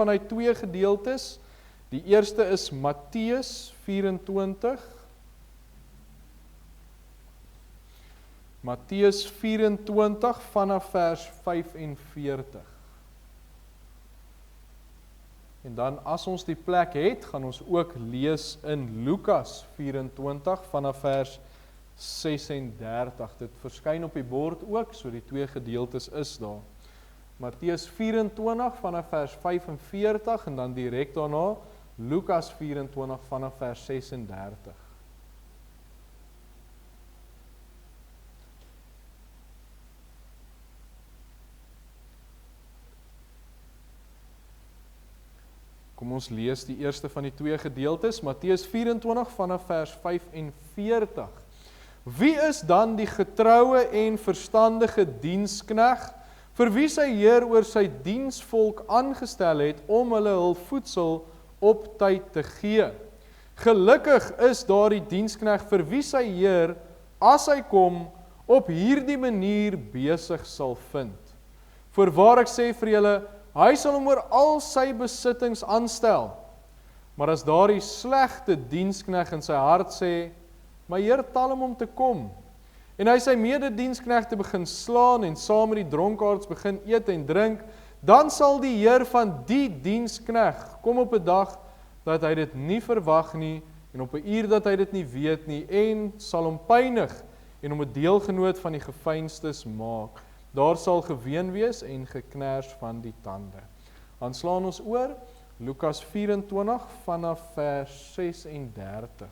vanuit 2 gedeeltes. Die eerste is Matteus 24. Matteus 24 vanaf vers 45. En dan as ons die plek het, gaan ons ook lees in Lukas 24 vanaf vers 36. Dit verskyn op die bord ook, so die 2 gedeeltes is daar. Matteus 24 vanaf vers 45 en dan direk daarna Lukas 24 vanaf vers 36. Kom ons lees die eerste van die 2 gedeeltes, Matteus 24 vanaf vers 45. Wie is dan die getroue en verstandige dienskneg, vir wie sy Heer oor sy diensvolk aangestel het, om hulle hul voedsel op tyd te gee? Gelukkig is daardie dienskneg vir wie sy Heer, as hy kom, op hierdie manier besig sal vind. Voorwaar ek sê vir julle, hy sal hom oor al sy besittings aanstel. Maar as daardie slegte dienskneg in sy hart sê, my Heer tel hom om te kom, en hy sy medediensknegte begin slaan en saam met die dronkaards begin eet en drink, dan sal die Heer van die dienskneg kom op 'n dag dat hy dit nie verwag nie, en op 'n uur dat hy dit nie weet nie, en sal hom pynig en hom 'n deelgenoot van die geveinstes maak. Daar sal geween wees en geknars van die tande. Dan slaan ons oor, Lukas 24 vanaf vers 36.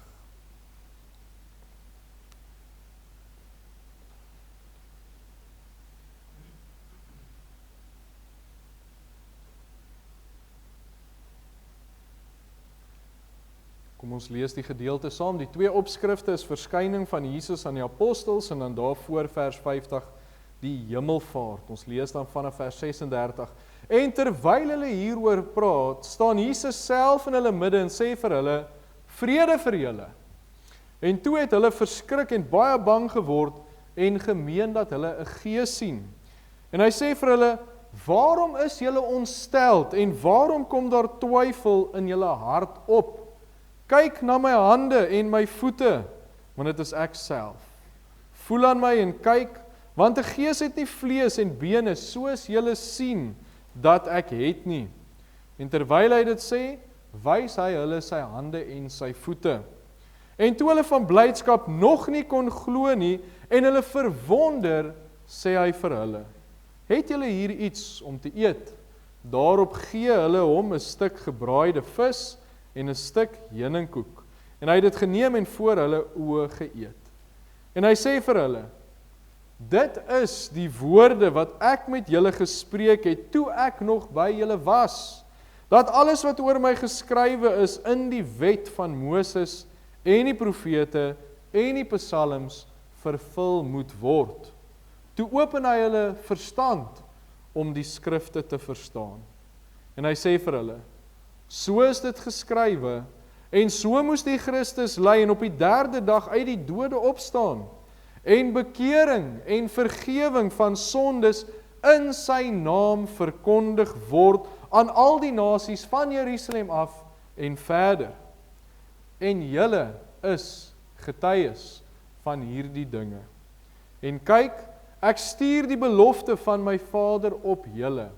Kom ons lees die gedeelte saam. Die 2 opskrifte is verskyning van Jesus aan die apostels en dan daarvoor vers 50 die hemelvaart. Ons lees dan vanaf vers 36. En terwyl hulle hieroor praat, staan Jesus self in hulle midde en sê vir hulle, vrede vir julle. En toe het hulle verskrik en baie bang geword en gemeen dat hulle 'n gees sien. En hy sê vir hulle, waarom is julle ontsteld en waarom kom daar twyfel in julle hart op? Kyk na my hande en my voete, want dit is ek self. Voel aan my en kyk, want 'n gees het nie vlees en bene, soos julle sien dat ek het nie. En terwyl hy dit sê, wys hy hulle sy hande en sy voete. En toe hulle van blydskap nog nie kon glo nie, en hulle verwonder, sê hy vir hulle, het julle hier iets om te eet? Daarop gee hulle hom 'n stuk gebraaide vis en 'n stuk heuningkoek. En hy het dit geneem en voor hulle oë geëet. En hy sê vir hulle, dit is die woorde wat ek met julle gespreek het, toe ek nog by julle was, dat alles wat oor my geskrywe is in die wet van Moses en die profete en die psalms vervul moet word. Toe open hy hulle verstand om die skrifte te verstaan. En hy sê vir hulle, so is dit geskrywe, en so moes die Christus ly en op die 3de dag uit die dode opstaan, en bekering en vergewing van sondes in sy naam verkondig word aan al die nasies van Jerusalem af en verder. En julle is getuies van hierdie dinge. En kyk, ek stuur die belofte van my Vader op julle,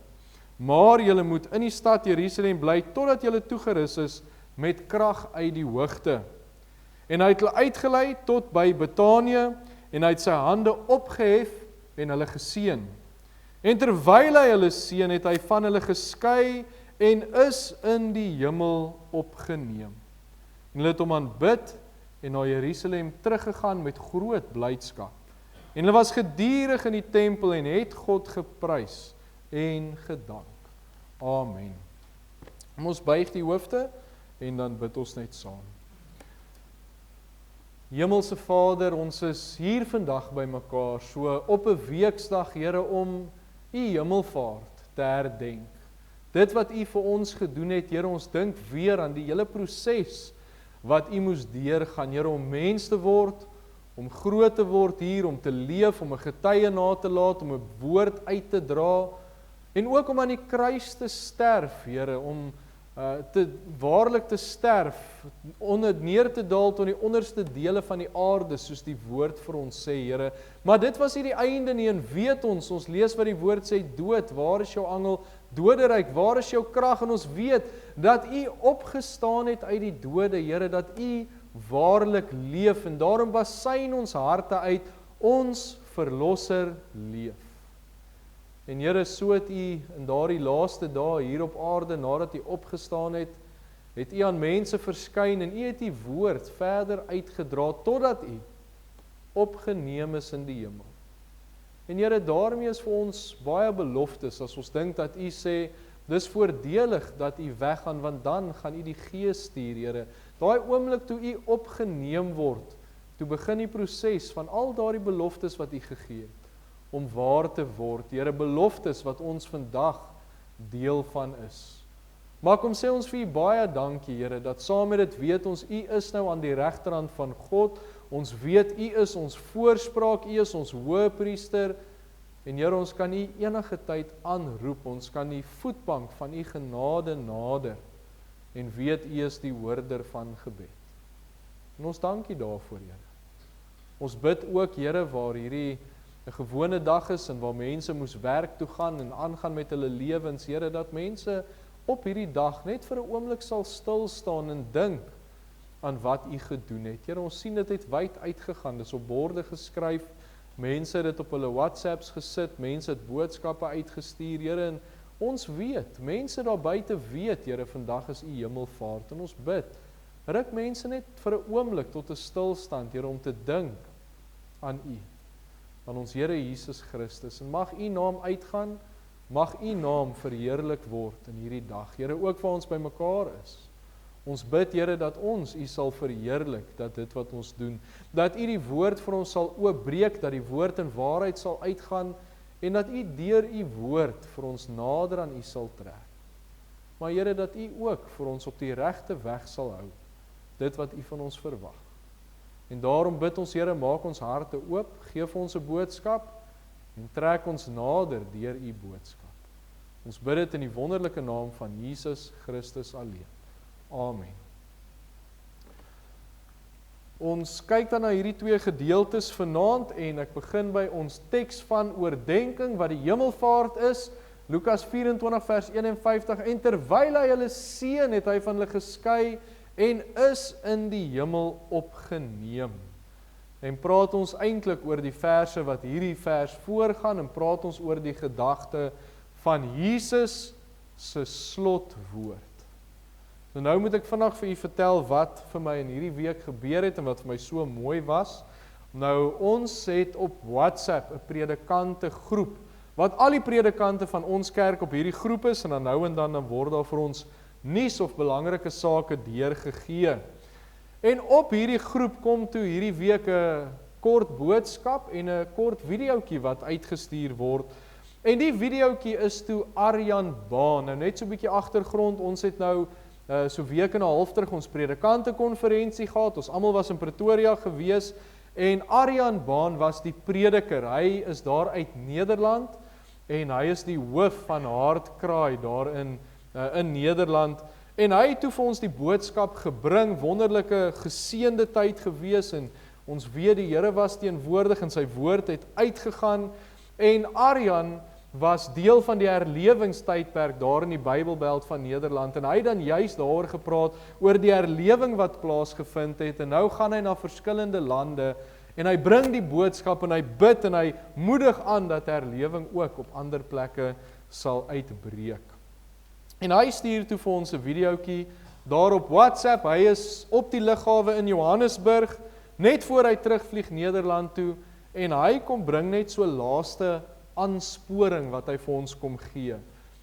maar julle moet in die stad Jerusalem bly, totdat julle toegerus is met krag uit die hoogte. En hy het hulle uitgelei tot by Betanië, en hy het sy hande opgehef en hulle geseën. En terwyl hy hulle seën, het hy van hulle geskei en is in die hemel opgeneem. En hulle het hom aanbid en na Jerusalem teruggegaan met groot blydskap. En hulle was gedurig in die tempel en het God geprys en gedank. Amen. Ons buig die hoofde en dan bid ons net saam. Hemelse Vader, ons is hier vandag by mekaar, so op 'n weeksdag, Here, om U hemelvaart te herdenk. Dit wat U vir ons gedoen het, Here, ons dink weer aan die hele proses wat U moes deurgaan, Here, om mens te word, om groot te word hier, om te leef, om 'n getuie na te laat, om 'n woord uit te dra, En ook om aan die kruis te sterf, Here, om waarlik te sterf, neer te daal tot die onderste dele van die aarde, soos die woord vir ons sê, Here. Maar dit was nie die einde nie, en weet ons lees wat die woord sê, dood, waar is jou angel, doderyk, waar is jou krag, en ons weet, dat U opgestaan het uit die dode, Here, dat U waarlik leef, en daarom basyn ons harte uit, ons verlosser leef. En Here, so het U in daardie laaste dae hier op aarde, nadat U opgestaan het U aan mense verskyn, en U het U woord verder uitgedra, totdat U opgeneem is in die hemel. En Here, daarmee is vir ons baie beloftes, as ons dink dat U sê, dis voordelig dat U weggaan, want dan gaan U die Gees stuur, Here. Daai oomblik toe U opgeneem word, toe begin die proses van al daardie beloftes wat U gegee het, om waar te word, Here, beloftes wat ons vandag deel van is. Maar kom sê ons vir U baie dankie, Here, dat saam met dit weet ons, U is nou aan die regterhand van God, ons weet U is ons voorspraak, U is ons hoëpriester, en Here, ons kan U enige tyd aanroep, ons kan die voetbank van U genade nader, en weet U is die hoorder van gebed. En ons dankie daarvoor, Here. Ons bid ook, Here, waar hierdie 'n gewone dag is, en waar mense moes werk toe gaan, en aangaan met hulle lewens, Here, dat mense op hierdie dag net vir 'n oomblik sal stil staan en dink aan wat U gedoen het. Here, ons sien dit het wyd uitgegaan, dis op borde geskryf, mense het dit op hulle WhatsApps gesit, mense het boodskappe uitgestuur, Here, en ons weet, mense daar buite weet, Here, vandag is U hemelvaart, en ons bid, ruk mense net vir 'n oomblik tot 'n stilstand, Here, om te dink aan U, aan ons Here Jesus Christus, en mag U naam uitgaan, mag U naam verheerlik word in hierdie dag, Here, ook waar ons by mekaar is. Ons bid, Here, dat ons U sal verheerlik, dat dit wat ons doen, dat U die woord vir ons sal oopbreek, dat die woord in waarheid sal uitgaan, en dat U deur U woord vir ons nader aan U sal trek. Maar Here, dat U ook vir ons op die regte weg sal hou, dit wat U van ons verwag. En daarom bid ons, Here, maak ons harte oop, gee vir ons 'n boodskap, en trek ons nader deur U boodskap. Ons bid dit in die wonderlike naam van Jesus Christus alleen. Amen. Ons kyk dan na hierdie twee gedeeltes vanaand, en ek begin by ons teks van oordenking, wat die hemelvaart is, Lukas 24 vers 51, en terwyl hy hulle seën, het hy van hulle geskei, en is in die hemel opgeneem. En praat ons eintlik oor die verse wat hierdie vers voorgaan, en praat ons oor die gedagte van Jesus se slotwoord. So nou moet ek vandag vir u vertel wat vir my in hierdie week gebeur het, en wat vir my so mooi was. Nou, ons het op WhatsApp 'n predikante groep, wat al die predikante van ons kerk op hierdie groep is, en dan nou en dan word daar vir ons nuus of belangrike sake deurgegee. En op hierdie groep kom toe hierdie week 'n kort boodskap en 'n kort videoetjie wat uitgestuur word. En die videoetjie is toe Arjan Baan. Nou net so 'n bietjie agtergrond, ons het nou so week en 'n half terug ons predikante konferensie gehad. Ons almal was in Pretoria gewees, en Arjan Baan was die prediker. Hy is daar uit Nederland, en hy is die hoof van Hartkraai daar in Nederland, en hy het toe vir ons die boodskap gebring, wonderlike geseënde tyd gewees, en ons weet die Here was teenwoordig, en sy woord het uitgegaan, en Arjan was deel van die herlewingstydperk daar in die Bybelbelt van Nederland, en hy het dan juist daaroor gepraat, oor die herlewing wat plaasgevind het, en nou gaan hy na verskillende lande, en hy bring die boodskap, en hy bid, en hy moedig aan, dat herlewing ook op ander plekke sal uitbreek. En hy stuur toe vir ons 'n videoetjie daar op WhatsApp. Hy is op die lughawe in Johannesburg, net voor hy terugvlieg Nederland toe, en hy kom bring net so laaste aansporing wat hy vir ons kom gee.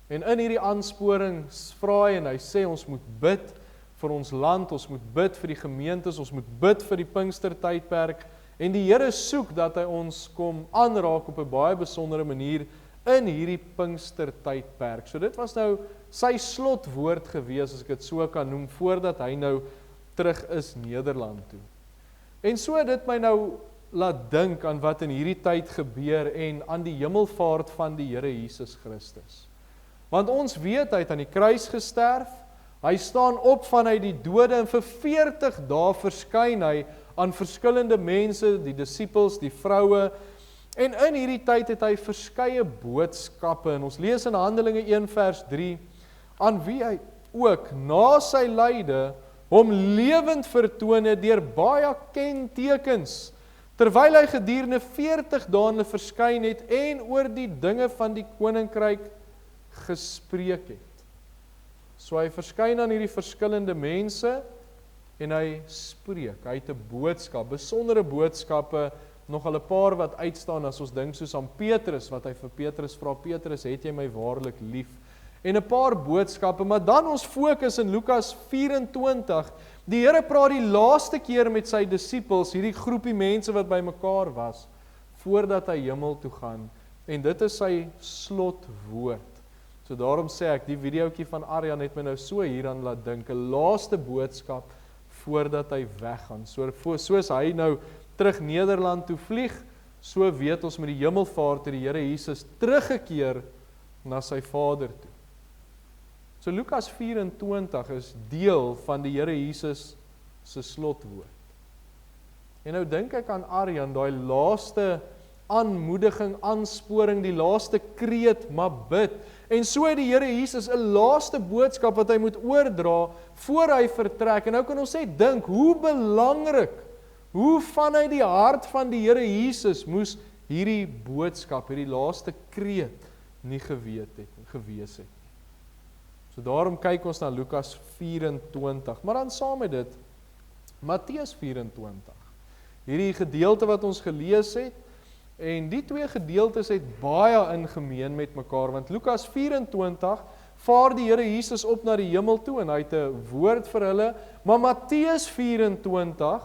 En in hierdie aansporing vra hy, en hy sê ons moet bid vir ons land, ons moet bid vir die gemeentes, ons moet bid vir die Pinkstertydperk, en die Here soek dat hy ons kom aanraak op 'n baie besondere manier in hierdie Pinkstertydperk. So dit was nou sy slotwoord gewees, as ek dit so kan noem, voordat hy nou terug is Nederland toe. En so het dit my nou laat dink aan wat in hierdie tyd gebeur, en aan die hemelvaart van die Here Jesus Christus. Want ons weet, hy het aan die kruis gesterf, hy staan op vanuit die dode en vir 40 dae verskyn hy aan verskillende mense, die disippels, die vroue, en in hierdie tyd het hy verskeie boodskappe, en ons lees in Handelinge 1 vers 3, aan wie hy ook na sy lyde hom lewend vertoon het deur baie kentekens, terwyl hy gedurende 40 dae hulle verskyn het en oor die dinge van die koninkryk gespreek het. So hy verskyn aan hierdie verskillende mense en hy spreek, hy het 'n boodskap, besondere boodskappe, nogal 'n paar wat uitstaan as ons dink soos aan Petrus, wat hy vir Petrus vra, Petrus, het jy my waarlik lief? En 'n paar boodskappe, maar dan ons fokus in Lukas 24, die Here praat die laaste keer met sy disippels, hierdie groepie mense wat by mekaar was, voordat hy hemel toe gaan, en dit is sy slotwoord. So daarom sê ek, die videoetjie van Arjan het my nou so hieraan laat dink, 'n laaste boodskap voordat hy weggaan. Soos hy nou terug Nederland toe vlieg, so weet ons met die hemelvaart het die Here Jesus teruggekeer na sy Vader toe. So Lukas 24 is deel van die Here Jesus se slotwoord. En nou dink ek aan Arjan, daai laaste aanmoediging, aansporing, die laaste kreet, maar bid. En so het die Here Jesus 'n laaste boodskap wat hy moet oordra voor hy vertrek. En nou kan ons sê, dink, hoe belangrik, hoe vanuit die hart van die Here Jesus moes hierdie boodskap, hierdie laaste kreet nie gewees het. So daarom kyk ons na Lukas 24, maar dan saam met dit, Matteus 24. Hierdie gedeelte wat ons gelees het, en die twee gedeeltes het baie in gemeen met mekaar, want Lukas 24 vaar die Here Jesus op na die hemel toe, en hy het 'n woord vir hulle, maar Matteus 24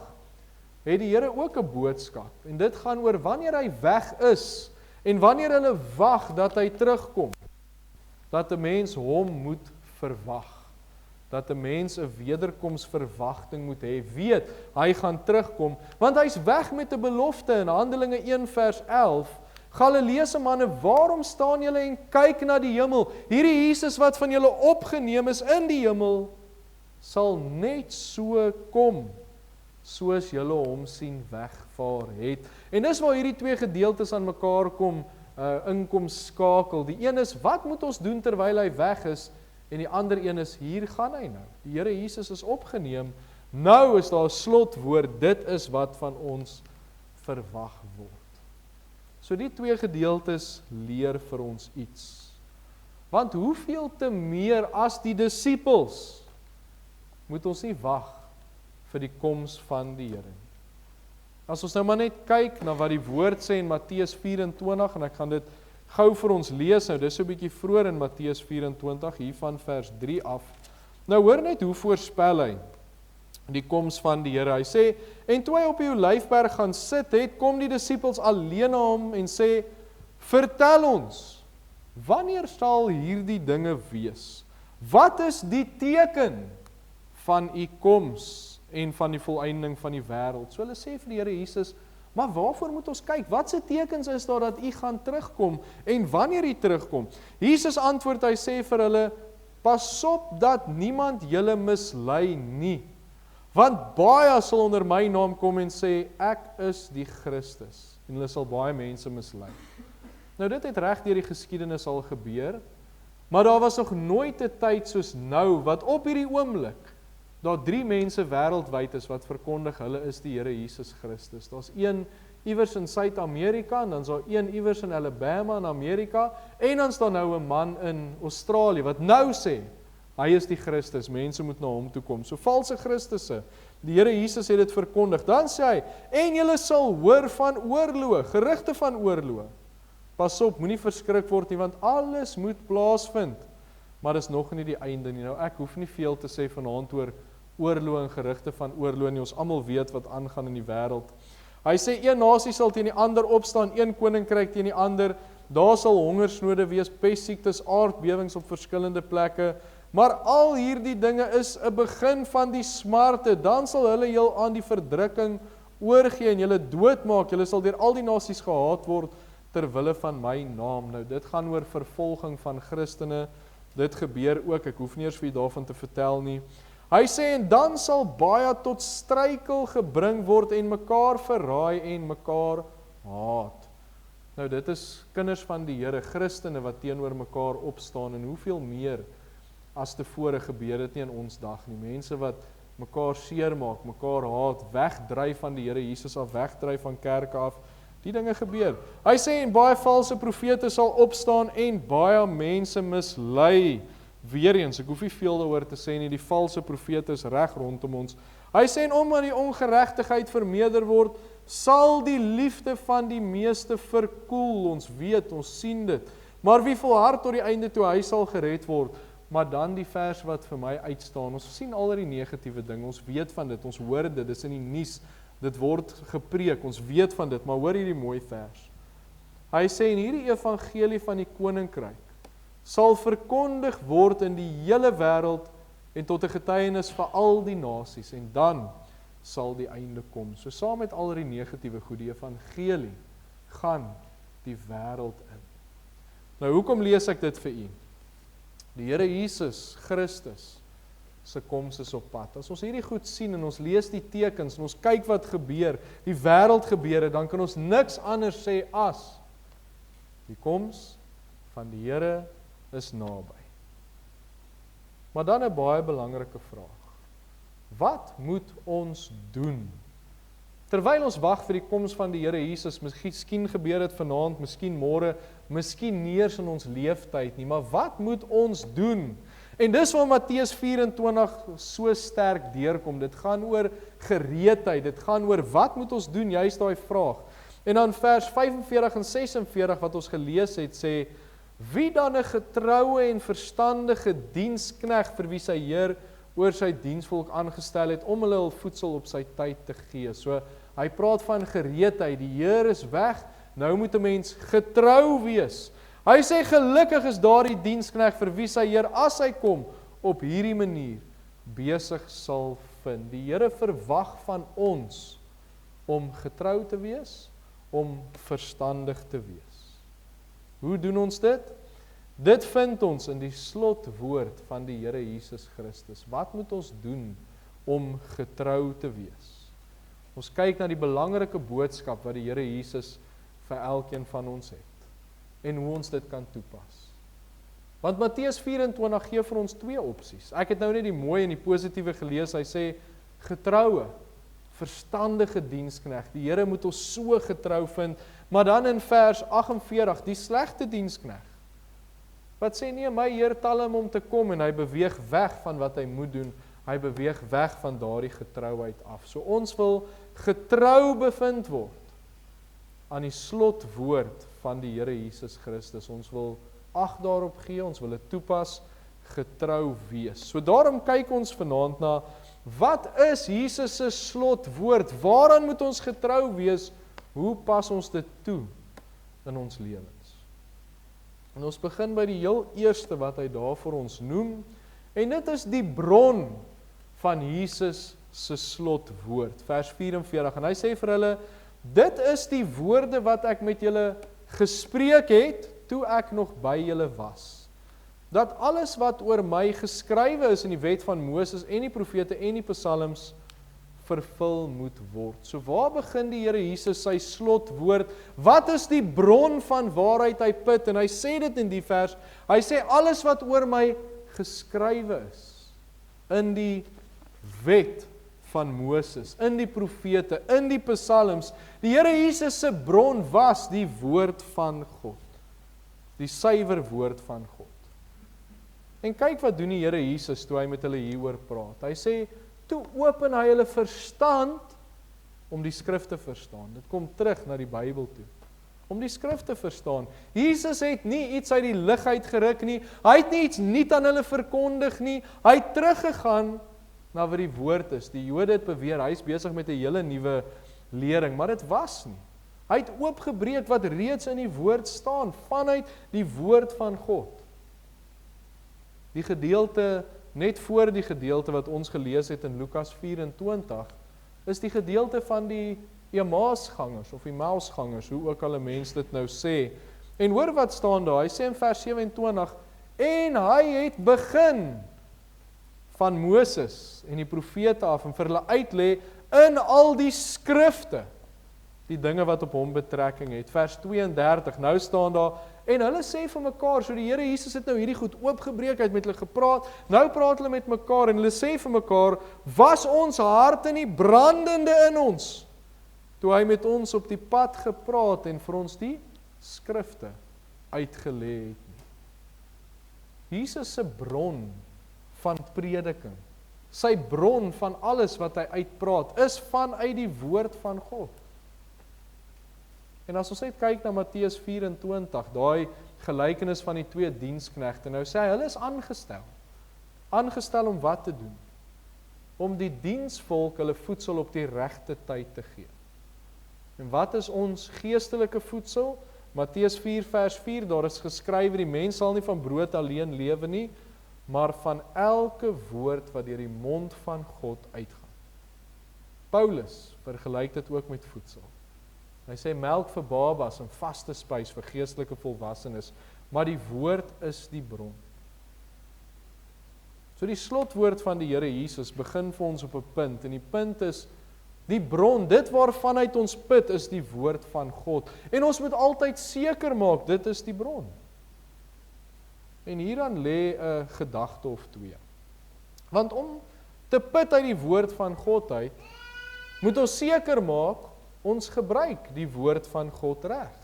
het die Here ook 'n boodskap, en dit gaan oor wanneer hy weg is, en wanneer hulle wag dat hy terugkom, dat 'n mens hom moet verwag, dat 'n mens 'n wederkomsverwagting moet hê, weet, hy gaan terugkom, want hy's weg met 'n belofte in Handelinge 1 vers 11, Galileese manne, waarom staan julle en kyk na die hemel? Hierdie Jesus wat van julle opgeneem is in die hemel, sal net so kom, soos julle hom sien wegvaar het. En dis waar hierdie twee gedeeltes aan mekaar kom skakel. Die een is, wat moet ons doen terwyl hy weg is? En die ander een is, hier gaan hy nou. Die Here Jesus is opgeneem, nou is daar 'n slotwoord, dit is wat van ons verwag word. So die twee gedeeltes leer vir ons iets. Want hoeveel te meer as die disippels moet ons nie wag vir die koms van die Here. As ons nou maar net kyk na wat die woord sê in Matteus 24, en ek gaan dit gou vir ons lees, nou dis so 'n bietjie vroeër in Matteus 24, hier van vers 3 af. Nou hoor net hoe voorspel hy die koms van die Here. Hy sê, en toe hy op die Olyfberg gaan sit het, kom die disippels alleen na hom en sê, vertel ons, wanneer sal hierdie dinge wees? Wat is die teken van u koms en van die volëinding van die wêreld? So hulle sê vir die Here Jesus, maar waarvoor moet ons kyk? Wat se tekens is daar dat u gaan terugkom en wanneer u terugkom? Jesus antwoord, hy sê vir hulle, pas op dat niemand julle mislei nie. Want baie sal onder my naam kom en sê, ek is die Christus. En hulle sal baie mense mislei. Nou dit het reg deur die geskiedenis al gebeur, maar daar was nog nooit 'n tyd soos nou, wat op hierdie oomblik, daar 3 mense wêreldwyd is wat verkondig, hulle is die Here Jesus Christus. Daar's een iewers in Suid-Amerika, en dan's daar een iewers in Alabama in Amerika, en dan's daar nou 'n man in Australië, wat nou sê, hy is die Christus, mense moet na hom toe kom. So valse Christusse, die Here Jesus het dit verkondig. Dan sê hy, en julle sal hoor van oorloë, gerugte van oorloë. Pas op, moenie verskrik word nie, want alles moet plaasvind. Maar dis nog nie die einde nie. Nou ek hoef nie veel te sê vanaand oor oorloë en gerugte van oorloë nie. Ons almal weet wat aangaan in die wêreld. Hy sê een nasie sal teen die ander opstaan, een koninkryk teen die ander. Daar sal hongersnode wees, pestsiektes, aardbewings op verskillende plekke. Maar al hierdie dinge is 'n begin van die smarte. Dan sal hulle julle aan die verdrukking oorgee en julle doodmaak. Julle sal deur al die nasies gehaat word ter wille van my naam. Nou dit gaan oor vervolging van Christene Dit gebeur ook, ek hoef nie eers vir u daarvan te vertel nie. Hy sê, en dan sal baie tot struikel gebring word en mekaar verraai en mekaar haat. Nou dit is kinders van die Here, Christene wat teenoor mekaar opstaan en hoeveel meer as tevore gebeur dit nie in ons dag nie. Mense wat mekaar seermaak, mekaar haat, wegdryf van die Here Jesus af, wegdryf van kerke af. Die dinge gebeur. Hy sê, en baie valse profete sal opstaan en baie mense mislei. Weereens, ek hoef nie veel daaroor te sê nie, die valse profete is reg rondom ons. Hy sê, en omdat die ongeregtigheid vermeerder word, sal die liefde van die meeste verkoel. Ons weet, ons sien dit. Maar wie volhard tot die einde toe, hy sal gered word. Maar dan die vers wat vir my uitstaan, ons sien al die negatiewe dinge, ons weet van dit, ons hoor dit, dit is in die nuus, dit word gepreek, ons weet van dit, maar hoor hierdie mooi vers. Hy sê, en hierdie evangelie van die koninkryk sal verkondig word in die hele wêreld en tot 'n getuienis vir al die nasies, en dan sal die einde kom. So saam met al die negatiewe goed, die evangelie gaan die wêreld in. Nou, hoekom lees ek dit vir u? Die Here Jesus Christus se koms is op pad. As ons hierdie goed sien en ons lees die tekens en ons kyk wat gebeur, die wêreld gebeure, dan kan ons niks anders sê as die koms van die Here is naby. Maar dan 'n baie belangrike vraag. Wat moet ons doen? Terwyl ons wag vir die koms van die Here Jesus, miskien gebeur dit vanaand, miskien môre, miskien nie eens in ons leeftyd nie, maar wat moet ons doen? En dis waar Matteus 24 so sterk deurkom. Dit gaan oor gereedheid, dit gaan oor wat moet ons doen, juist daai vraag. En dan vers 45 en 46 wat ons gelees het, sê, wie dan 'n getroue en verstandige diensknegt vir wie sy Heer oor sy diensvolk aangestel het, om hulle hul voedsel op sy tyd te gee. So, hy praat van gereedheid, die Heer is weg, nou moet 'n mens getrou wees. Hy sê, gelukkig is daardie diensknegt vir wie sy Heer, as hy kom, op hierdie manier besig sal vind. Die Here verwag van ons om getrou te wees, om verstandig te wees. Hoe doen ons dit? Dit vind ons in die slotwoord van die Here Jesus Christus. Wat moet ons doen om getrou te wees? Ons kyk na die belangrike boodskap wat die Here Jesus vir elkeen van ons het en hoe ons dit kan toepas. Want Matteus 24 gee vir ons twee opsies. Ek het nou net die mooi en die positiewe gelees. Hy sê getroue, verstandige diensknegt. Die Here moet ons so getrou vind. Maar dan in vers 48, die slegte diensknegt. Wat sê nee, my Heer tel hom om te kom en hy beweeg weg van wat hy moet doen. Hy beweeg weg van daardie getrouheid af. So ons wil getrou bevind word aan die slotwoord van die Here Jesus Christus. Ons wil ag daarop gee, ons wil dit toepas, getrou wees. So daarom kyk ons vanaand na, wat is Jesus se slotwoord? Waaraan moet ons getrou wees? Hoe pas ons dit toe in ons lewens? En ons begin by die heel eerste wat hy daar vir ons noem, en dit is die bron van Jesus se slotwoord, vers 44, en hy sê vir hulle, dit is die woorde wat ek met julle gespreek het, toe ek nog by julle was. Dat alles wat oor my geskrywe is in die wet van Moses en die profete en die psalms vervul moet word. So waar begin die Here Jesus sy slotwoord? Wat is die bron van waarheid hy put? En hy sê dit in die vers, hy sê alles wat oor my geskrywe is, in die wet van Moses, in die profete, in die psalms, die Here Jesus se bron was die woord van God. Die suiwer woord van God. En kyk wat doen die Here Jesus toe hy met hulle hieroor praat. Hy sê, toe open hy hulle verstand om die skrif te verstaan. Dit kom terug na die Bybel toe. Om die skrif te verstaan. Jesus het nie iets uit die lug uit geruk nie. Hy het nie iets nuut aan hulle verkondig nie. Hy het teruggegaan na wat die woord is. Die Jode het beweer, hy is besig met 'n hele nuwe lering, maar dit was nie. Hy het oopgebreek wat reeds in die woord staan, vanuit die woord van God. Die gedeelte, net voor die gedeelte wat ons gelees het in Lukas 24, is die gedeelte van die Emmausgangers, of Emmausgangers, hoe ook al 'n mens dit nou sê. En hoor wat staan daar, hy sê in vers 27, En hy het begin van Moses en die profete af en vir hulle uitlê in al die skrifte die dinge wat op hom betrekking het. Vers 32, nou staan daar, en hulle sê vir mekaar, so die Here Jesus het nou hierdie goed oopgebreek, hy het met hulle gepraat, nou praat hulle met mekaar, en hulle sê vir mekaar, was ons harte nie brandende in ons, toe hy met ons op die pad gepraat en vir ons die skrifte uitgelê het nie. Jesus se bron van prediking, sy bron van alles wat hy uitpraat, is vanuit die woord van God. En as ons net kyk na Matteus 24, daai gelykenis van die twee diensknegte, nou sê hy, hulle is aangestel om wat te doen? Om die diensvolk hulle voedsel op die regte tyd te gee. En wat is ons geestelike voedsel? Matteus 4 vers 4, daar is geskrywe, die mens sal nie van brood alleen lewe nie, maar van elke woord wat deur die mond van God uitgaan. Paulus vergelyk dit ook met voedsel. Hy sê melk vir babas en vaste spys vir geestelike volwassenes, maar die woord is die bron. So die slotwoord van die Here Jesus begin vir ons op 'n punt, en die punt is, die bron, dit waarvanuit ons put, is die woord van God. En ons moet altyd seker maak, dit is die bron. En hieraan lê 'n gedagte of twee. Want om te put uit die woord van God uit, moet ons seker maak, ons gebruik die woord van God reg.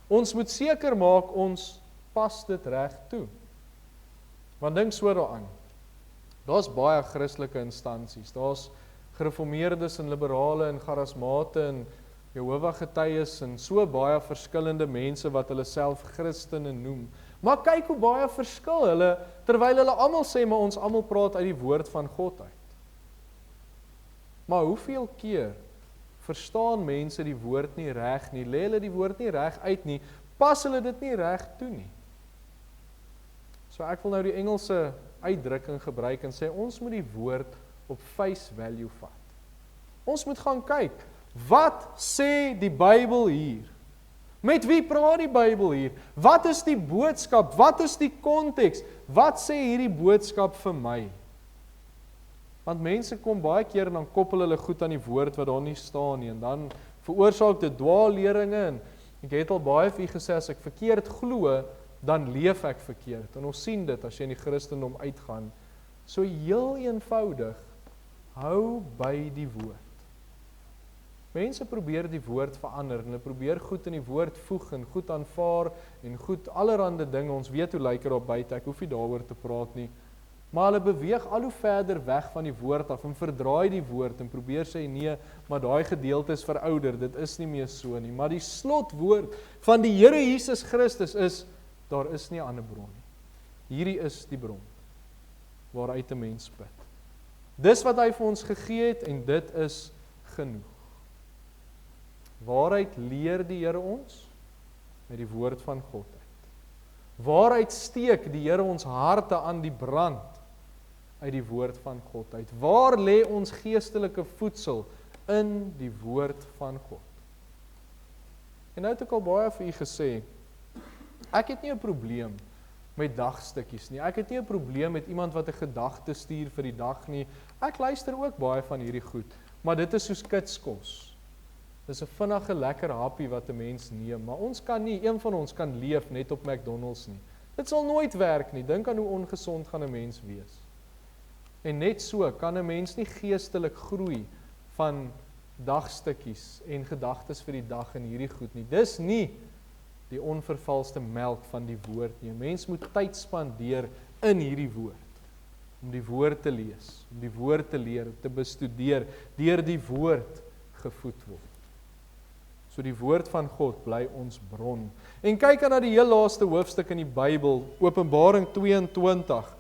Ons moet seker maak, ons pas dit reg toe. Want dink so daaraan, daar's baie Christelike instansies, daar's gereformeerdes en liberale en charismate en Jehova getuies en so baie verskillende mense wat hulle self Christene noem. Maar kyk hoe baie verskil hulle, terwyl hulle almal sê, maar ons almal praat uit die woord van God uit. Maar hoeveel keer verstaan mense die woord nie reg nie, lê hulle die woord nie reg uit nie, pas hulle dit nie reg toe nie. So ek wil nou die Engelse uitdrukking gebruik en sê, ons moet die woord op face value vat. Ons moet gaan kyk, wat sê die Bybel hier? Met wie praat die Bybel hier? Wat is die boodskap? Wat is die konteks? Wat sê hierdie boodskap vir my? Want mense kom baie keer en dan koppel hulle goed aan die woord wat daar nie staan nie, en dan veroorsaak dit dwaalleringe, en ek het al baie vir u gesê, as ek verkeerd glo, dan leef ek verkeerd, en ons sien dit as jy in die Christendom uitgaan. So heel eenvoudig, hou by die woord. Mense probeer die woord verander, en hulle probeer goed in die woord voeg, en goed aanvaar, en goed allerhande dinge, ons weet hoe lyk dit op buite, ek hoef nie daaroor te praat nie, maar hulle beweeg al hoe verder weg van die woord af, en verdraai die woord, en probeer sê, nee, maar daai gedeelte is verouder, dit is nie meer so nie, maar die slotwoord van die Here Jesus Christus is, daar is nie 'n ander bron nie. Hierdie is die bron, waaruit 'n mens put. Dis wat hy vir ons gegee het, en dit is genoeg. Waaruit leer die Here ons? Met die woord van God uit. Waaruit steek die Here ons harte aan die brand? Uit die woord van God uit. Waar lê ons geestelike voedsel? In die woord van God. En nou het ek al baie vir u gesê, ek het nie 'n probleem met dagstukkies nie. Ek het nie 'n probleem met iemand wat 'n gedagte stuur vir die dag nie. Ek luister ook baie van hierdie goed, maar dit is soos kitskos. Dis 'n vinnige lekker happie wat 'n mens neem, maar ons kan nie, een van ons kan leef net op McDonald's nie. Dit sal nooit werk nie. Dink aan hoe ongesond gaan 'n mens wees. En net so kan 'n mens nie geestelik groei van dagstukkies en gedagtes vir die dag en hierdie goed nie. Dis nie die onvervalste melk van die woord nie. 'n Mens moet tyd spandeer in hierdie woord, om die woord te lees, om die woord te leer, te bestudeer, deur die woord gevoed word. So die woord van God bly ons bron. En kyk dan na die heel laaste hoofstuk in die Bybel, Openbaring 22,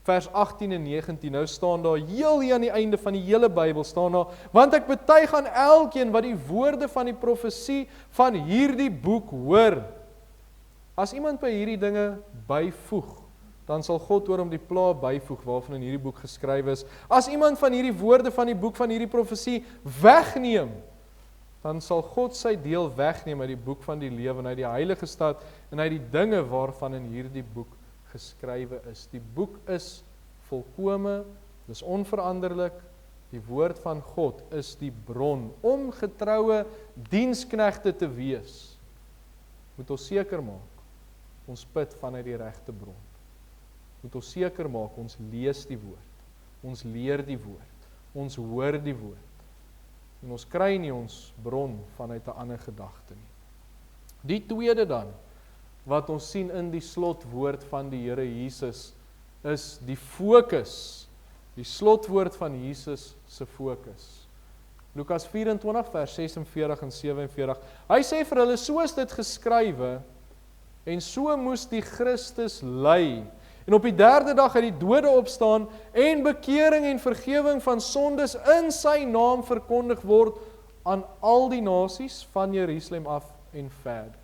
vers 18 en 19, nou staan daar, heel hier aan die einde van die hele Bybel staan daar, want ek betuig aan elkeen wat die woorde van die profesie van hierdie boek hoor. As iemand by hierdie dinge byvoeg, dan sal God oor hom die pla byvoeg waarvan in hierdie boek geskryf is. As iemand van hierdie woorde van die boek van hierdie profesie wegneem, dan sal God sy deel wegneem uit die boek van die lewe, en uit die heilige stad, en uit die dinge waarvan in hierdie boek geskrywe is. Die boek is volkome, dis onveranderlik, die woord van God is die bron. Om getroue diensknegte te wees, moet ons seker maak, ons put vanuit die regte bron. Moet ons seker maak, ons lees die woord, ons leer die woord, ons hoor die woord, en ons kry nie ons bron vanuit 'n ander gedagte nie. Die tweede dan, wat ons sien in die slotwoord van die Here Jesus, is die fokus, die slotwoord van Jesus se fokus. Lukas 24 vers 46 en 47. Hy sê vir hulle, so is dit geskrywe, en so moes die Christus ly, en op die derde dag uit die dode opstaan, en bekering en vergewing van sondes in sy naam verkondig word, aan al die nasies van Jerusalem af en verder.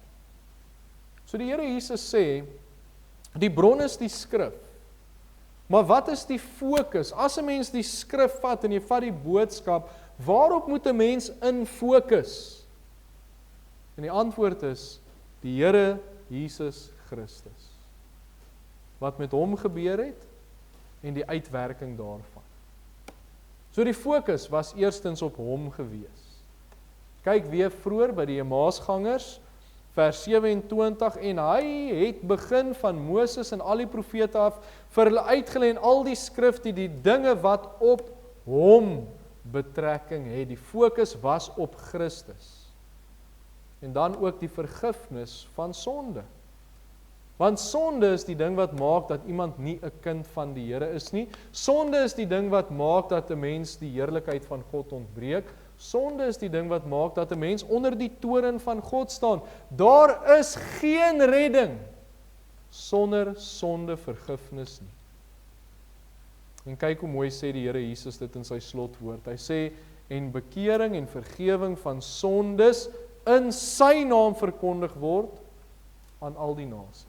So die Here Jesus sê, die bron is die skrif, maar wat is die fokus? As 'n mens die skrif vat en jy vat die boodskap, waarop moet 'n mens in fokus? En die antwoord is, die Here Jesus Christus. Wat met hom gebeur het, en die uitwerking daarvan. So die fokus was eerstens op hom gewees. Kyk weer vroeër by die Emmausgangers, vers 27, en hy het begin van Moses en al die profete af, vir hulle uitgelê in al die skrif, die dinge wat op hom betrekking het. Die fokus was op Christus. En dan ook die vergifnis van sonde. Want sonde is die ding wat maak dat iemand nie 'n kind van die Here is nie. Sonde is die ding wat maak dat 'n mens die heerlikheid van God ontbreek. Sonde is die ding wat maak dat 'n mens onder die toren van God staan. Daar is geen redding sonder sondevergifnis nie. En kyk hoe mooi sê die Here Jesus dit in sy slotwoord. Hy sê, en bekering en vergewing van sondes in sy naam verkondig word aan al die nasies.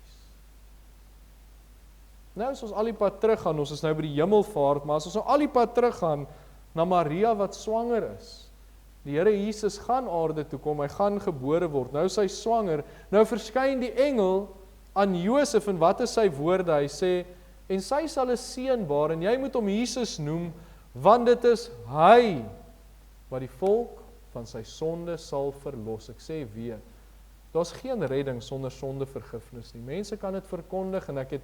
Nou as ons al die pad teruggaan, ons is nou by die hemelvaart, maar as ons nou al die pad teruggaan na Maria wat swanger is. Die Here Jesus gaan aarde toe kom, hy gaan gebore word, nou is hy swanger, nou verskyn die engel aan Josef, en wat is sy woorde? Hy sê, en sy sal 'n seun baar, en jy moet hom Jesus noem, want dit is hy wat die volk van sy sonde sal verlos. Ek sê weer, daar's geen redding sonder sondevergifnis nie. Mense kan dit verkondig, en ek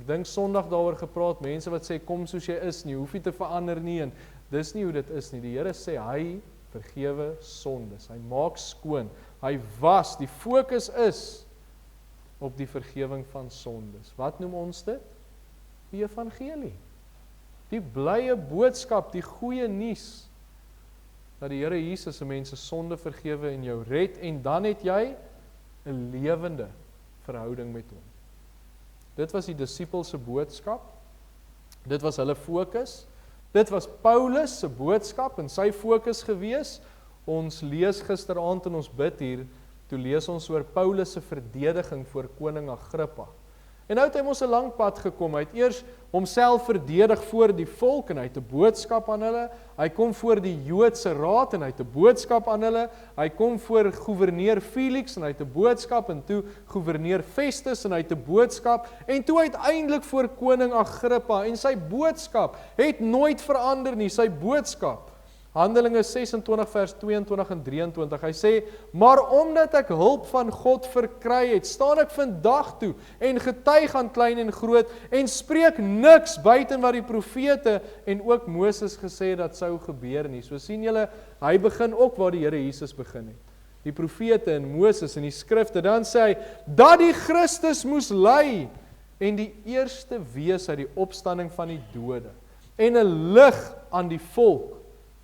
dink Sondag daaroor gepraat, mense wat sê, kom soos jy is nie, hoef nie te verander nie, en dis nie hoe dit is nie. Die Here sê, hy vergewe sondes, hy maak skoon, hy was, die fokus is op die vergewing van sondes. Wat noem ons dit? Die evangelie. Die blye boodskap, die goeie nuus, dat die Here Jesus 'n mens se sonde vergewe en jou red, en dan het jy 'n lewende verhouding met hom. Dit was die disippels se boodskap, dit was hulle fokus, dit was Paulus se boodskap en sy fokus gewees. Ons lees gisteraand in ons bid hier, toe lees ons oor Paulus se verdediging voor koning Agrippa. En nou het hy mos 'n lang pad gekom, hy het eers homself verdedig voor die volk, en hy het 'n boodskap aan hulle, hy kom voor die Joodse raad, en hy het 'n boodskap aan hulle, hy kom voor gouverneur Felix, en hy het 'n boodskap, en toe gouverneur Festus, en hy het 'n boodskap, en toe uiteindelik voor koning Agrippa, en sy boodskap het nooit verander nie, sy boodskap. Handelinge 26 vers 22 en 23, hy sê, maar omdat ek hulp van God verkry het, staan ek vandag toe, en getuig aan klein en groot, en spreek niks buiten wat die profete, en ook Moses gesê dat sou gebeur nie. So sien julle, hy begin ook waar die Here Jesus begin het. Die profete en Moses en die skrifte, dan sê hy, dat die Christus moes ly, en die eerste wees uit die opstanding van die dode, en 'n lig aan die volk,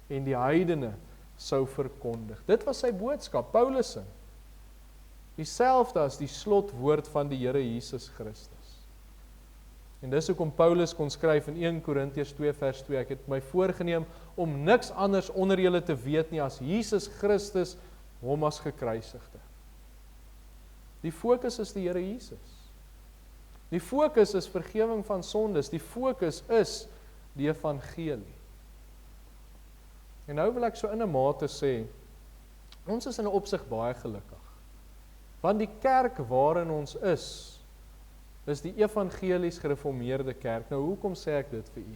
en die heidene sou verkondig. Dit was sy boodskap, Paulus se. Dieselfde as die slotwoord van die Here Jesus Christus. En dis hoekom Paulus kon skryf in 1 Korintiërs 2 vers 2, ek het my voorgenem om niks anders onder julle te weet nie as Jesus Christus hom as gekruisigde. Die fokus is die Here Jesus. Die fokus is vergewing van sondes, die fokus is die evangelie. En nou wil ek so in 'n mate sê, ons is in 'n opsig baie gelukkig. Want die kerk waarin ons is die evangelies gereformeerde kerk. Nou, hoekom sê ek dit vir u?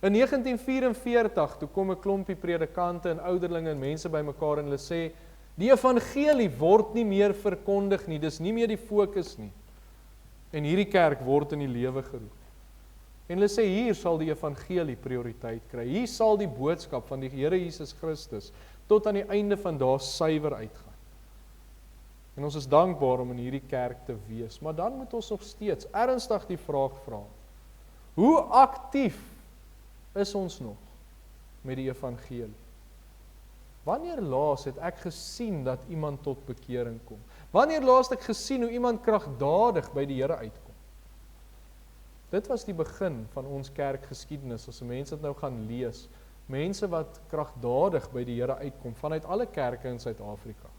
In 1944, toe kom 'n klompie predikante en ouderlinge en mense bymekaar en hulle sê, die evangelie word nie meer verkondig nie, dis nie meer die fokus nie. En hierdie kerk word in die lewe geroep. En hulle sê, hier sal die evangelie prioriteit kry. Hier sal die boodskap van die Here Jesus Christus tot aan die einde van dae suiwer uitgaan. En ons is dankbaar om in hierdie kerk te wees. Maar dan moet ons nog steeds ernstig die vraag vra. Hoe aktief is ons nog met die evangelie? Wanneer laas het ek gesien dat iemand tot bekering kom? Wanneer laas het ek gesien hoe iemand kragtadig by die Here uitkom? Dit was die begin van ons kerkgeskiedenis, as mense dit nou gaan lees. Mense wat kragtadig by die Here uitkom, vanuit alle kerke in Suid-Afrika.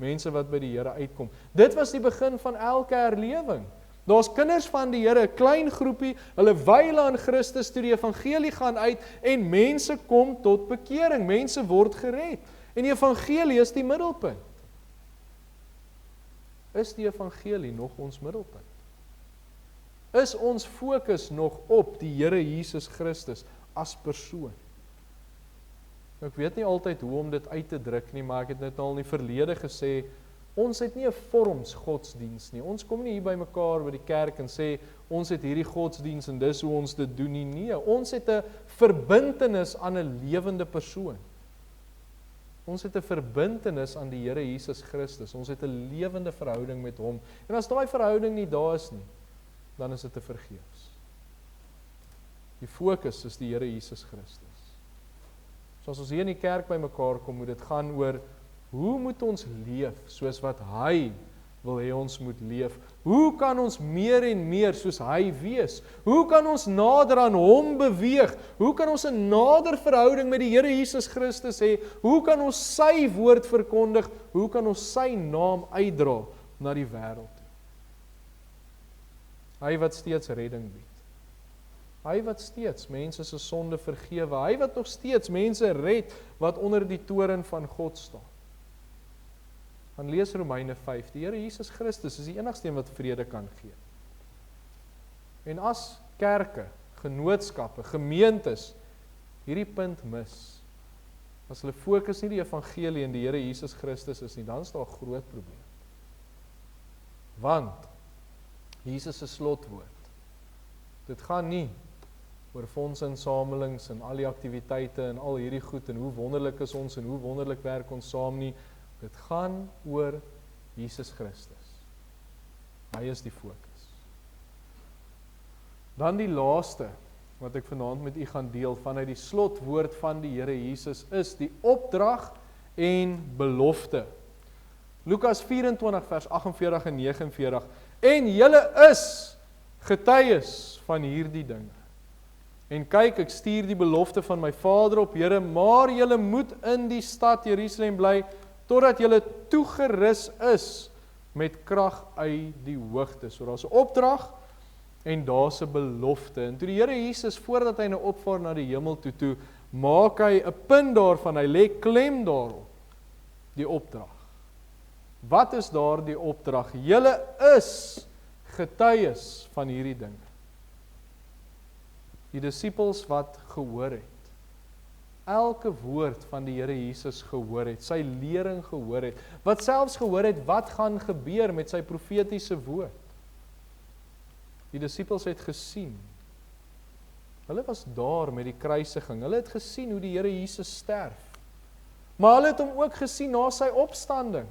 Mense wat by die Here uitkom. Dit was die begin van elke herlewing. Daar's kinders van die Here, 'n klein groepie, hulle wy hulle aan Christus toe die evangelie gaan uit en mense kom tot bekering, mense word gered. En die evangelie is die middelpunt. Is die evangelie nog ons middelpunt? Is ons fokus nog op die Here Jesus Christus as persoon? Ek weet nie altyd hoe om dit uit te druk nie, maar ek het net al in die verlede gesê, ons het nie 'n vorms godsdiens nie. Ons kom nie hier by mekaar by die kerk en sê, ons het hierdie godsdiens en dis hoe ons dit doen nie. Nee, ons het 'n verbintenis aan 'n lewende persoon. Ons het 'n verbintenis aan die Here Jesus Christus. Ons het 'n lewende verhouding met hom. En as daai verhouding nie daar is nie, dan is dit te vergeefs. Die fokus is die Here Jesus Christus. So as ons hier in die kerk by mekaar kom, moet dit gaan oor, hoe moet ons leef soos wat hy wil hê ons moet leef? Hoe kan ons meer en meer soos hy wees? Hoe kan ons nader aan hom beweeg? Hoe kan ons 'n nader verhouding met die Here Jesus Christus hê? Hoe kan ons sy woord verkondig? Hoe kan ons sy naam uitdra na die wêreld toe? Hy wat steeds redding bied. Hy wat steeds mense se sonde vergewe. Hy wat nog steeds mense red wat onder die toren van God staan. Gaan lees Romeine 5. Die Here Jesus Christus is die enigste een wat vrede kan gee. En as kerke, genootskappe, gemeentes hierdie punt mis, as hulle fokus nie die evangelie en die Here Jesus Christus is nie, dan is daar 'n groot probleem. Want Jesus se slotwoord, dit gaan nie oor fondsinsamelings en al die aktiwiteite en al hierdie goed en hoe wonderlik is ons en hoe wonderlik werk ons saam nie. Dit gaan oor Jesus Christus. Hy is die fokus. Dan die laaste wat ek vanaand met u gaan deel vanuit die slotwoord van die Here Jesus is die opdrag en belofte. Lukas 24 vers 48 en 49. En julle is getuies van hierdie dinge. En kyk, ek stuur die belofte van my Vader op julle, maar julle moet in die stad Jerusalem bly, totdat julle toegerus is met krag uit die hoogte. So daar's 'n opdrag en daar's 'n belofte. En toe die Here Jesus, voordat hy nou opvaar na die hemel toe, maak hy 'n punt daarvan, hy lê klem daarop, die opdrag. Wat is daar die opdrag? Julle is getuies van hierdie dinge. Die disippels wat gehoor het, elke woord van die Here Jesus gehoor het, sy lering gehoor het, wat selfs gehoor het wat gaan gebeur met sy profetiese woord. Die disippels het gesien, hulle was daar met die kruisiging, hulle het gesien hoe die Here Jesus sterf, maar hulle het hom ook gesien na sy opstanding,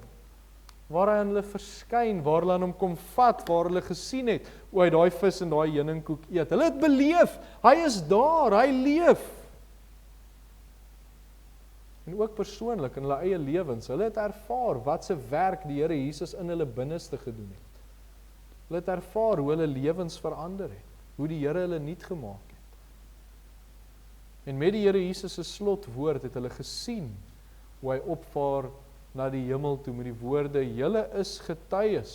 waar hy aan hulle verskyn, waar hulle aan hom kom vat, waar hulle gesien het, hoe hy daai vis en daai heuningkoek eet. Hulle het beleef, hy is daar, hy leef. En ook persoonlik in hulle eie lewens, hulle het ervaar wat se werk die Here Jesus in hulle binneste gedoen het. Hulle het ervaar hoe hulle lewens verander het, hoe die Here hulle nuut gemaak het. En met die Here Jesus se slotwoord het hulle gesien hoe hy opvaar na die hemel toe met die woorde, julle is getuies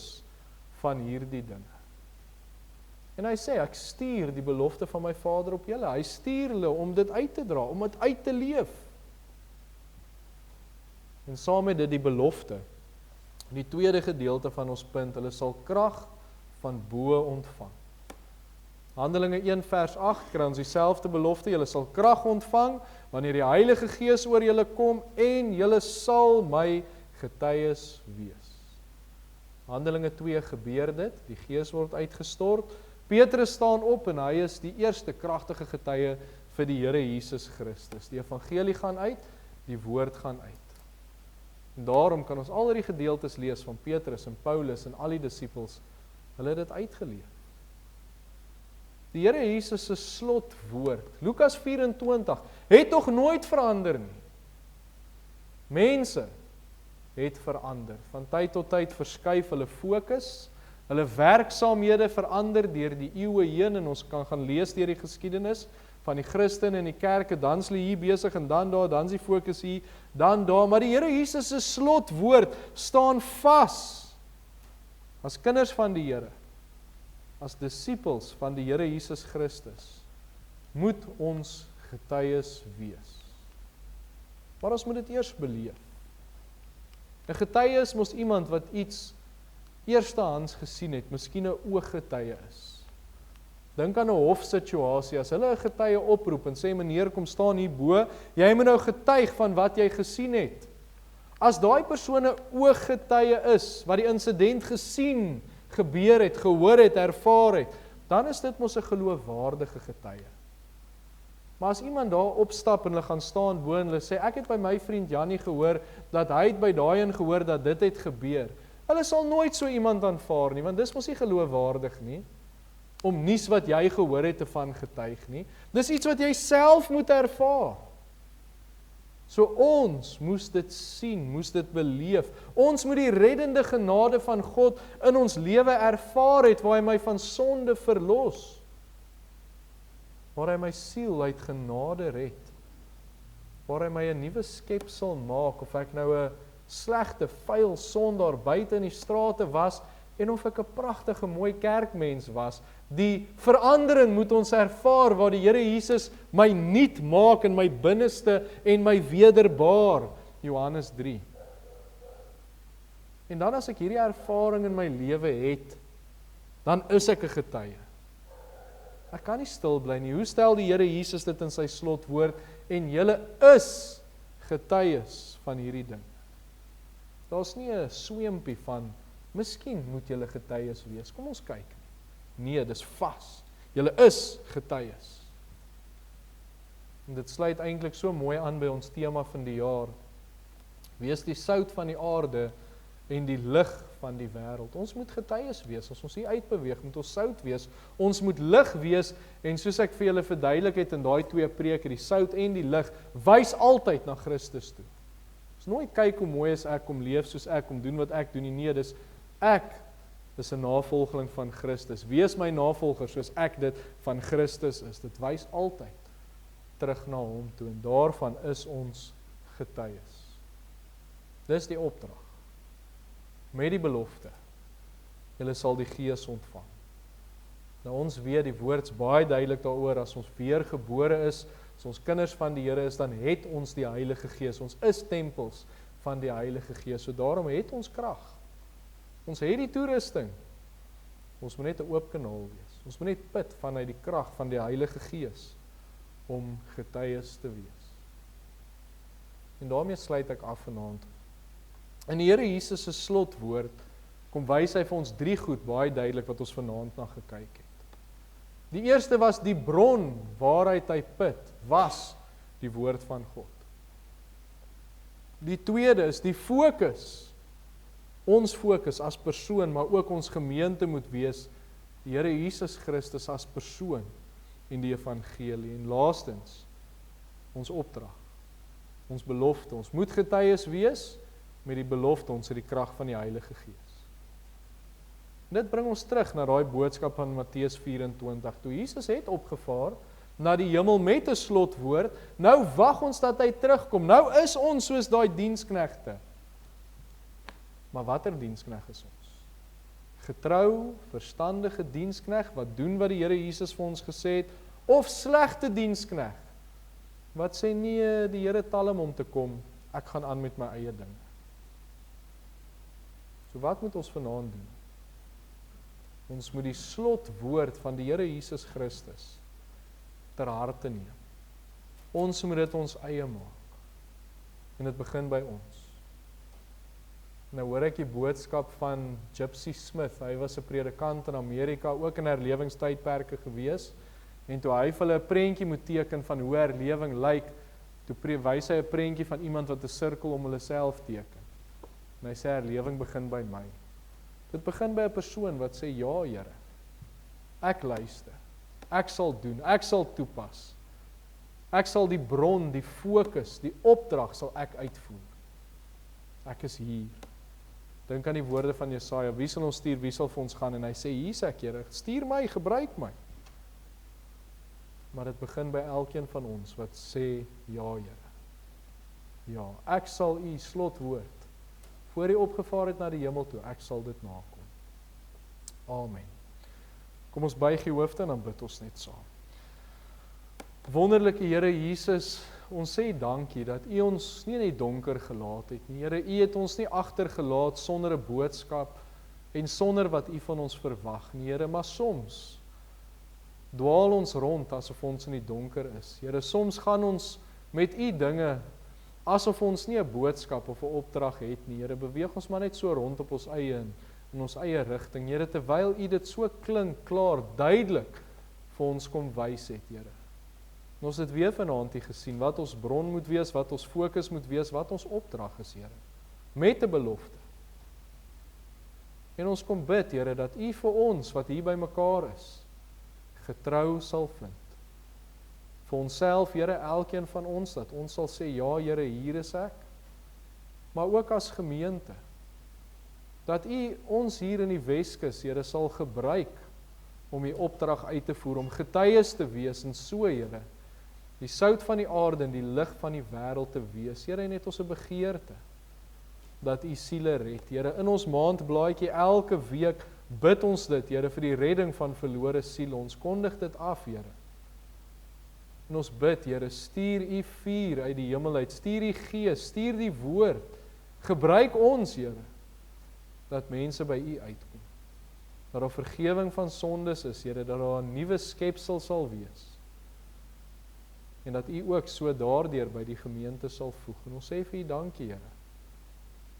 van hierdie dinge. En hy sê, ek stuur die belofte van my Vader op julle. Hy stuur hulle om dit uit te dra, om dit uit te leef. En saam met dit die belofte, die tweede gedeelte van ons punt, hulle sal krag van bo ontvang. Handelinge 1 vers 8 kry ons dieselfde belofte, julle sal krag ontvang, wanneer die Heilige Gees oor julle kom, en julle sal my getuies wees. Handelinge 2 gebeur dit, die Gees word uitgestort, Petrus staan op en hy is die eerste kragtige getuie vir die Here Jesus Christus. Die evangelie gaan uit, die woord gaan uit. En daarom kan ons al die gedeeltes lees van Petrus en Paulus en al die disippels, hulle het dit uitgeleef. Die Here Jesus se slotwoord, Lukas 24, het tog nooit verander nie. Mense het verander. Van tyd tot tyd verskuif hulle fokus, hulle werksaamhede verander deur die eeue heen, en ons kan gaan lees deur die geskiedenis van die Christene en die kerke, dan is hulle hier besig en dan daar, dan is die fokus hier, dan daar, maar die Here Jesus se slotwoord staan vas. As kinders van die Here, as disippels van die Here Jesus Christus, moet ons getuies wees. Maar ons moet dit eers beleef. 'n Getuie is mos iemand wat iets eerstehands gesien het, miskien 'n ooggetuie is. Dink aan 'n hofsituasie, as hulle 'n getuie oproep en sê, meneer, kom staan hier bo, jy moet nou getuig van wat jy gesien het. As daai persoon 'n ooggetuie is, wat die insident gesien, gebeur het, gehoor het, ervaar het, dan is dit mos 'n geloofwaardige getuie. Maar as iemand daar opstap en hulle gaan staan bo en hulle sê, ek het by my vriend Jannie gehoor, dat hy het by daai een gehoor, dat dit het gebeur. Hulle sal nooit so iemand aanvaar nie, want dis mos nie geloofwaardig nie, om nuus wat jy gehoor het te van getuig nie. Dis iets wat jy self moet ervaar. So ons moes dit sien, moes dit beleef. Ons moet die reddende genade van God in ons lewe ervaar het, waar hy my van sonde verlos, waar hy my siel uit genade red, waar hy my 'n nuwe skepsel maak, of ek nou 'n slegte, vuil sondaar buite in die strate was, en of ek 'n pragtige, mooi kerkmens was. Die verandering moet ons ervaar, waar die Here Jesus my nuut maak in my binneste en my wederbaar, Johannes 3. En dan as ek hierdie ervaring in my lewe het, dan is ek 'n getuie. Ek kan nie stil bly nie. Hoe stel die Here Jesus dit in sy slotwoord? En julle is getuies van hierdie ding. Daar's nie 'n sweempie van, miskien moet julle getuies wees. Kom ons kyk. Nee, dis vas. Julle is getuies. En dit sluit eintlik so mooi aan by ons tema van die jaar. Wees die sout van die aarde en die lig van die wêreld. Ons moet getuies wees. As ons hier uitbeweeg, moet ons sout wees. Ons moet lig wees, en soos ek vir julle verduidelik het in daai 2 preke, die sout en die lig, wys altyd na Christus toe. Ons nooit kyk hoe mooi is ek, om leef soos ek, om doen wat ek doen nie. Nee, dis ek is 'n navolgeling van Christus. Wees my navolger soos ek dit van Christus is. Dit wys altyd terug na hom toe, en daarvan is ons getuies. Dis die opdrag. Met die belofte, julle sal die Gees ontvang. Nou ons weet, die woord's baie duidelik daaroor, as ons weergebore is, as ons kinders van die Here is, dan het ons die Heilige Gees. Ons is tempels van die Heilige Gees, so daarom het ons krag. Ons het die toerusting. Ons moet net 'n oop kanaal wees. Ons moet net put vanuit die krag van die Heilige Gees om getuies te wees. En daarmee sluit ek af vanaand. In die Here Jesus se slotwoord kom wys hy vir ons 3 goed baie duidelik wat ons vanaand na gekyk het. Die eerste was die bron waaruit hy put, was die woord van God. Die tweede is die fokus. Ons fokus as persoon, maar ook ons gemeente moet wees, die Here Jesus Christus as persoon en die evangelie. En laastens, ons opdrag, ons belofte. Ons moet getuies wees met die belofte, ons het die krag van die Heilige Gees. En dit bring ons terug na daai boodskap van Matteus 24, toe Jesus het opgevaar na die hemel met 'n slotwoord. Nou wag ons dat hy terugkom. Nou is ons soos daai diensknegte. Maar watter dienskneg is ons? Getrou, verstandige dienskneg wat doen wat die Here Jesus vir ons gesê het, of slegte dienskneg wat sê nee, die Here tel hom om te kom, ek gaan aan met my eie ding. So wat moet ons vanaand doen? Ons moet die slotwoord van die Here Jesus Christus ter harte neem. Ons moet dit ons eie maak. En dit begin by ons. Nou hoor ek die boodskap van Gypsy Smith. Hy was 'n predikant in Amerika, ook in herlewingstydperke gewees. En toe hy vir hulle 'n prentjie moet teken van hoe herlewing lyk, toe wys hy 'n prentjie van iemand wat 'n sirkel om hulle self teken. En hy sê herlewing begin by my. Dit begin by 'n persoon wat sê ja, Here. Ek luister. Ek sal doen. Ek sal toepas. Ek sal die bron, die fokus, die opdrag sal ek uitvoer. Ek is hier. Dink aan die woorde van Jesaja, wie sal ons stuur, wie sal vir ons gaan? En hy sê, hier is ek, Here, stuur my, gebruik my. Maar dit begin by elkeen van ons wat sê, ja, Here. Ja, ek sal u slotwoord, voor u opgevaar het na die hemel toe, ek sal dit nakom. Amen. Kom ons buig die hoofde en dan bid ons net saam. Wonderlike Here Jesus, ons sê dankie dat u ons nie in die donker gelaat het nie. Here, u het ons nie agtergelaat sonder 'n boodskap en sonder wat u van ons verwag nie, Here, maar soms dwaal ons rond asof ons in die donker is. Here, soms gaan ons met u dinge asof ons nie 'n boodskap of 'n opdrag het nie. Here, beweeg ons maar net so rond op ons eie in ons eie rigting. Here, terwyl u dit so klink, klaar, duidelik vir ons kom wys het, Here. En ons het weer vanaand hier gesien, wat ons bron moet wees, wat ons fokus moet wees, wat ons opdrag is, Here. Met 'n belofte. En ons kom bid, Here, dat u vir ons, wat hier by mekaar is, getrou sal vind. Vir onsself, Here, elkeen van ons, dat ons sal sê, ja, Here, hier is ek. Maar ook as gemeente, dat u ons hier in die Weskus, Here, sal gebruik om die opdrag uit te voer, om getuies te wees en so, Here, die sout van die aarde en die lig van die wêreld te wees. Here, en het ons 'n begeerte dat u siele red. Here, in ons maandblaadjie elke week bid ons dit, Here, vir die redding van verlore siele. Ons kondig dit af, Here. En ons bid, Here, stuur u vuur uit die hemel uit, stuur u gees, stuur die woord. Gebruik ons, Here, dat mense by u uitkom. Dat daar vergewing van sondes is, Here, dat daar 'n nuwe skepsel sal wees. En dat u ook so daardeur by die gemeente sal voeg. En ons sê vir u dankie, Here.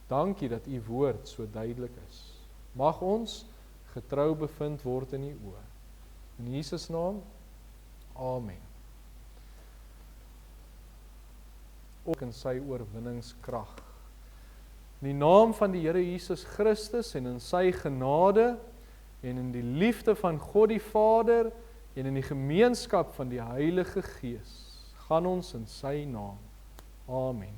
Dankie dat u woord so duidelik is. Mag ons getrou bevind word in u oë. In Jesus naam, amen. Ook in sy oorwinningskrag. In die naam van die Here Jesus Christus en in sy genade en in die liefde van God die Vader en in die gemeenskap van die Heilige Gees, gaan ons in sy naam. Amen.